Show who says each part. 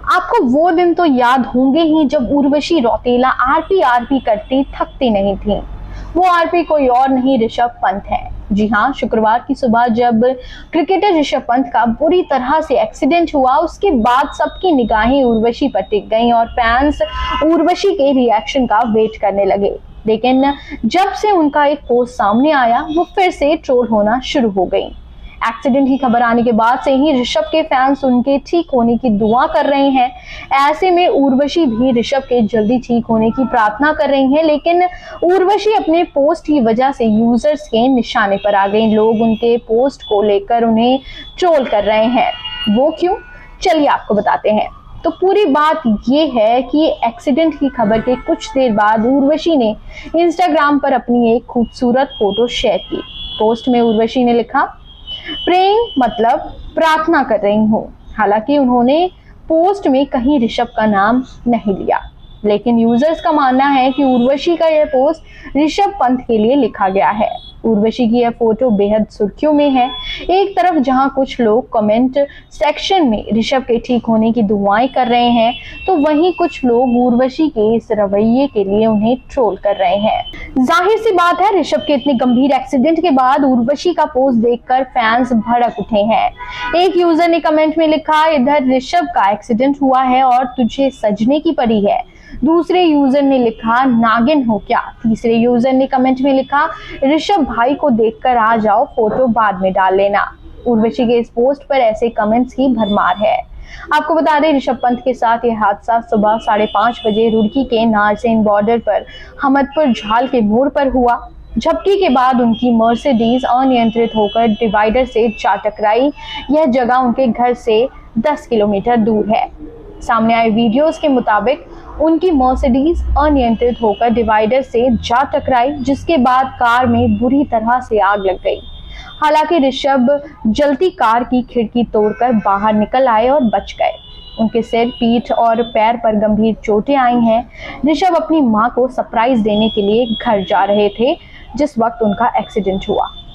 Speaker 1: आपको वो दिन तो याद होंगे ही जब उर्वशी रौतेला आरपी करती थकती नहीं थी। वो आरपी कोई और नहीं, ऋषभ पंत है। जी हाँ, शुक्रवार की सुबह जब क्रिकेटर ऋषभ पंत का बुरी तरह से एक्सीडेंट हुआ, उसके बाद सबकी निगाहें उर्वशी पर टिक गईं और फैंस उर्वशी के रिएक्शन का वेट करने लगे। लेकिन जब से उनका एक पोस्ट सामने आया, वो फिर से ट्रोल होना शुरू हो गई। एक्सीडेंट की खबर आने के बाद से ही ऋषभ के फैंस उनके ठीक होने की दुआ कर रहे हैं। ऐसे में उर्वशी भी ऋषभ के जल्दी ठीक होने की प्रार्थना कर रही हैं, लेकिन उर्वशी अपने पोस्ट की वजह से यूजर्स के निशाने पर आ गई। लोग उनके पोस्ट को लेकर उन्हें ट्रोल कर रहे हैं। वो क्यों, चलिए आपको बताते हैं। तो पूरी बात ये है कि एक्सीडेंट की खबर के कुछ देर बाद उर्वशी ने इंस्टाग्राम पर अपनी एक खूबसूरत फोटो शेयर की। पोस्ट में उर्वशी ने लिखा, प्रेइंग मतलब प्रार्थना कर रही हूँ। हालांकि उन्होंने पोस्ट में कहीं ऋषभ का नाम नहीं लिया, लेकिन यूजर्स का मानना है कि उर्वशी का यह पोस्ट ऋषभ पंत के लिए लिखा गया है। उर्वशी की यह फोटो बेहद सुर्खियों में है। एक तरफ जहां कुछ लोग कमेंट सेक्शन में ऋषभ के ठीक होने की दुआएं कर रहे हैं, तो वहीं कुछ लोग उर्वशी के इस रवैये के लिए उन्हें ट्रोल कर रहे हैं। जाहिर सी बात है, ऋषभ के इतने गंभीर एक्सीडेंट के बाद उर्वशी का पोस्ट देखकर फैंस भड़क उठे हैं। एक यूजर ने कमेंट में लिखा, इधर ऋषभ का एक्सीडेंट हुआ है और तुझे सजने की पड़ी है। दूसरे यूजर ने लिखा, नागिन हो क्या। तीसरे यूजर ने कमेंट में लिखा, ऋषभ भाई को देखकर आ जाओ, फोटो बाद में डाल लेना। उर्वशी के इस पोस्ट पर ऐसे कमेंट्स की भरमार है। आपको बता दें, ऋषभ पंत के साथ यह हादसा सुबह 5:30 बजे रुड़की के नारसेन बॉर्डर पर हमदपुर झाल के मोड़ पर हुआ। झपकी के बाद उनकी मर्सिडीज अनियंत्रित होकर डिवाइडर से जा टकराई। यह जगह उनके घर से 10 किलोमीटर दूर है। सामने आए वीडियोस के मुताबिक उनकी मर्सिडीज अनियंत्रित होकर डिवाइडर से जा टकराई, जिसके बाद कार में बुरी तरह से आग लग गई। हालांकि ऋषभ जल्दी कार की खिड़की तोड़कर बाहर निकल आए और बच गए। उनके सिर, पीठ और पैर पर गंभीर चोटें आई हैं। ऋषभ अपनी मां को सरप्राइज देने के लिए घर जा रहे थे जिस वक्त उनका एक्सीडेंट हुआ।